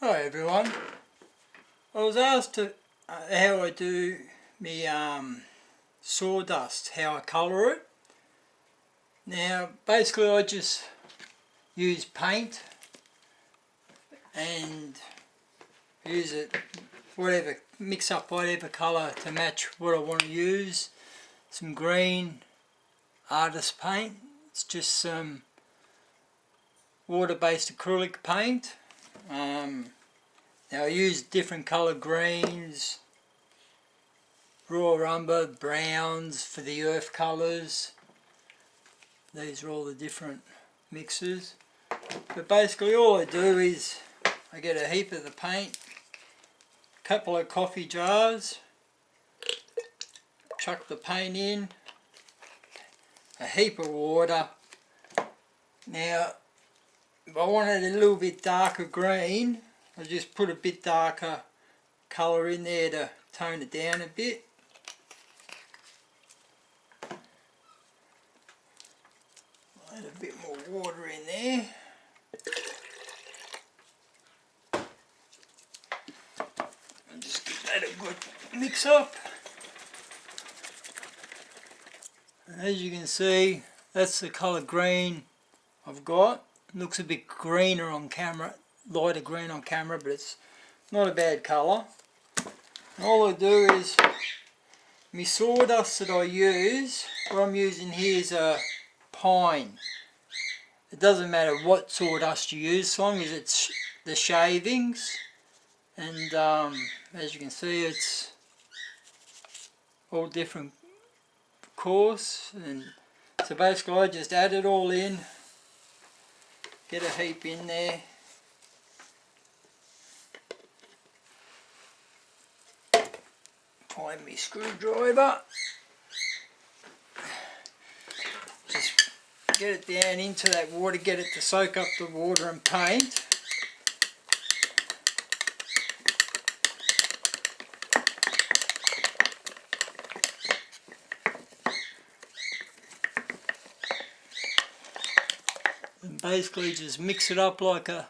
Hi everyone. I was asked how I do me sawdust, how I colour it. Now basically I just use paint and use it, mix up whatever colour to match what I want to use. Some green artist paint, it's just some water-based acrylic paint. Now I use different colour greens, raw umber, browns for the earth colours. These are all the different mixes. But basically all I do is I get a heap of the paint, a couple of coffee jars, chuck the paint in, a heap of water. Now if I wanted a little bit darker green, I just put a bit darker colour in there to tone it down a bit. Add a bit more water in there. And just give that a good mix up. And as you can see, that's the colour green I've got. It looks a bit greener on camera, lighter green on camera, but it's not a bad colour. All I do is, my sawdust that I use, what I'm using here is a pine. It doesn't matter what sawdust you use, as long as it's the shavings. And as you can see, it's all different coarse. And so basically I just add it all in, get a heap in there. Find my screwdriver. Just get it down into that water, get it to soak up the water and paint. And basically just mix it up like a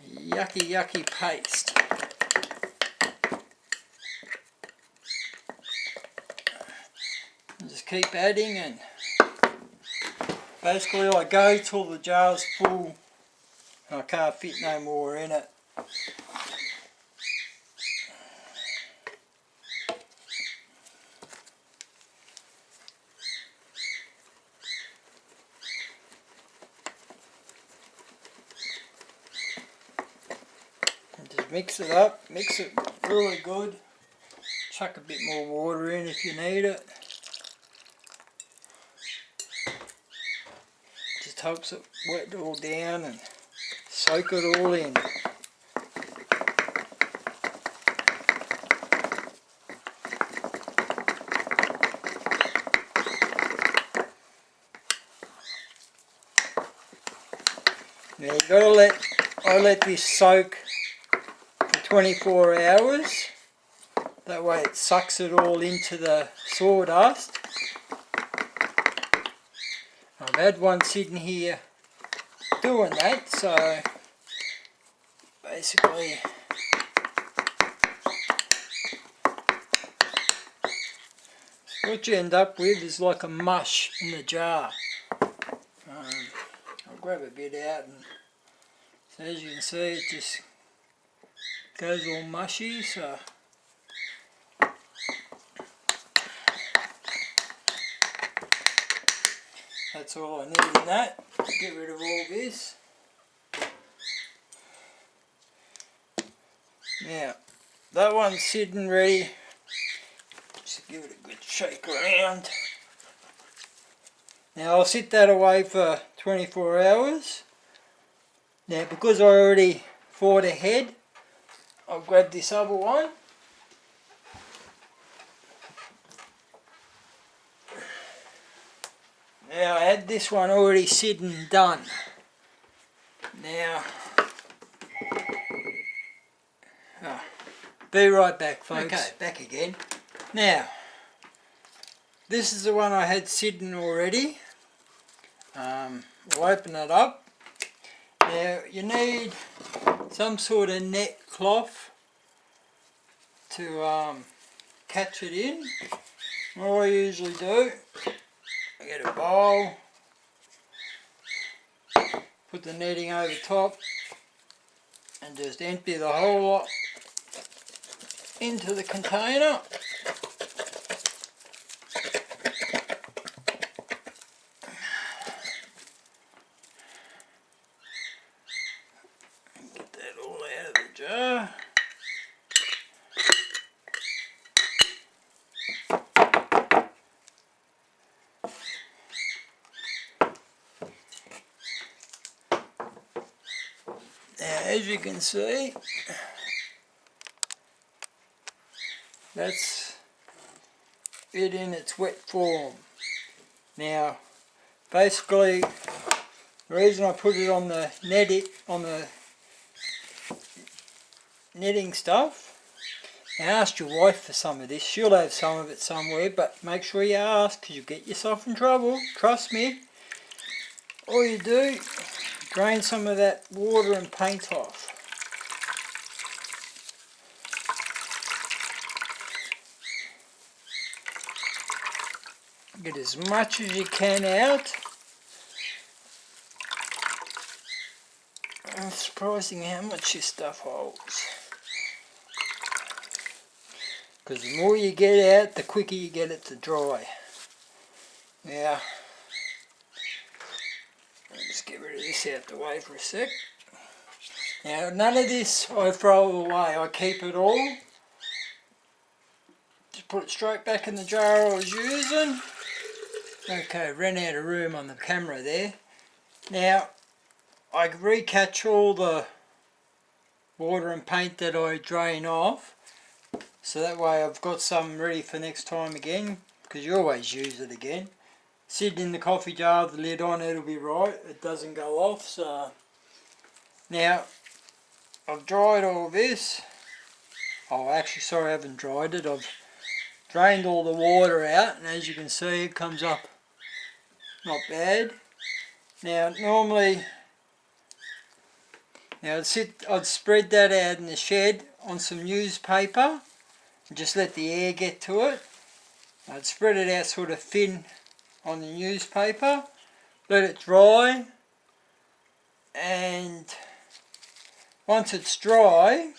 yucky paste. And just keep adding, and basically I go till the jar's full and I can't fit no more in it. And just mix it up, mix it really good. Chuck a bit more water in if you need it. Just helps it wet it all down and soak it all in. Now you've got to I let this soak for 24 hours. That way it sucks it all into the sawdust. I've had one sitting here doing that, so basically what you end up with is like a mush in the jar. I'll grab a bit out, and so as you can see it just goes all mushy. So that's all I need in that. Get rid of all this. Now, that one's sitting ready. Just give it a good shake around. Now I'll sit that away for 24 hours. Now because I already thought ahead, I'll grab this other one. Now I had this one already sitting done. Now, be right back folks. Okay, back again. Now, this is the one I had sitting already. I'll open it up. Now you need some sort of net cloth to catch it in. What I usually do, I get a bowl, put the netting over top and just empty the whole lot into the container. Get that all out of the jar. Now, as you can see, that's it in its wet form. Now, basically, the reason I put it on the netting stuff, now ask your wife for some of this. She'll have some of it somewhere, but make sure you ask, because you'll get yourself in trouble. Trust me. All you do, drain some of that water and paint off. Get as much as you can out. It's surprising how much this stuff holds. Because the more you get out, the quicker you get it to dry. Now, let's get rid of this out the way for a sec. Now, none of this I throw away. I keep it all. Just put it straight back in the jar I was using. Okay, ran out of room on the camera there. Now, I recatch all the water and paint that I drain off, so that way I've got some ready for next time again, because you always use it again. Sit in the coffee jar with the lid on, it'll be right, it doesn't go off. So now I've dried all this. Oh, actually, sorry, I haven't dried it. I've drained all the water out, and as you can see, it comes up not bad. Now normally, I'd spread that out in the shed on some newspaper and just let the air get to it. I'd spread it out sort of thin on the newspaper, let it dry, and once it's dry,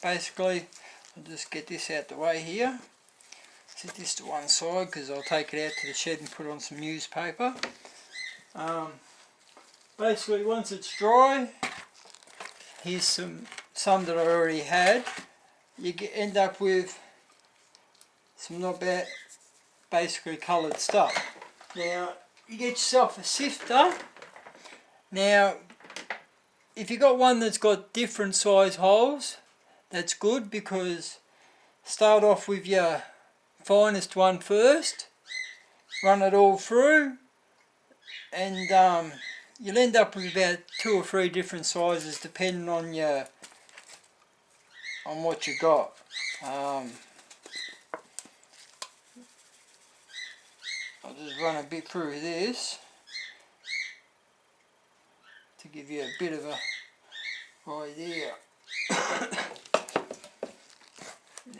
basically, I'll just get this out the way here. Set this to one side because I'll take it out to the shed and put it on some newspaper. Basically, once it's dry, here's some that I already had. You end up with some not bad, basically coloured stuff. Now, you get yourself a sifter. Now, if you got one that's got different size holes, that's good, because start off with your finest one first, run it all through, and you'll end up with about 2 or 3 different sizes depending on what you got. I'll just run a bit through this to give you a bit of a idea.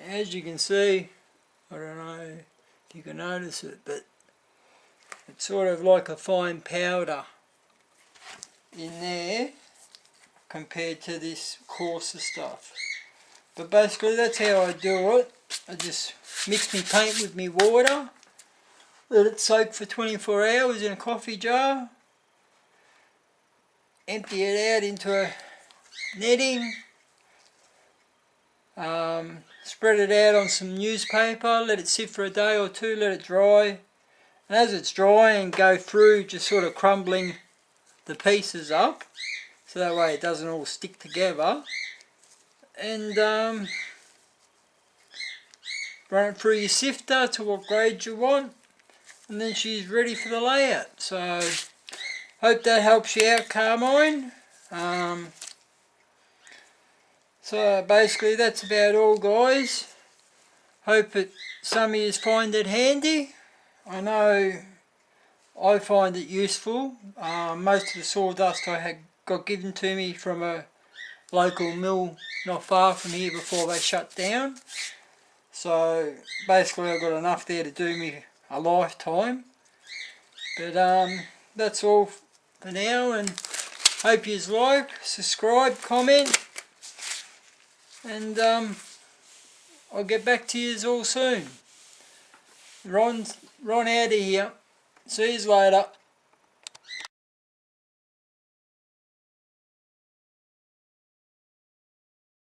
As you can see, I don't know if you can notice it, but it's sort of like a fine powder in there compared to this coarser stuff. But basically that's how I do it. I just mix my paint with my water, let it soak for 24 hours in a coffee jar, empty it out into a netting, spread it out on some newspaper, let it sit for a day or two, let it dry, and as it's drying, go through just sort of crumbling the pieces up, so that way it doesn't all stick together, and run it through your sifter to what grade you want, and then she's ready for the layout. So hope that helps you out, Carmine. So basically that's about all, guys. Hope that some of you find it handy. I know I find it useful. Most of the sawdust I had got given to me from a local mill not far from here before they shut down. So basically I've got enough there to do me a lifetime. But that's all for now, and hope you like, subscribe, comment, and I'll get back to you all soon. Ron out of here. See you later.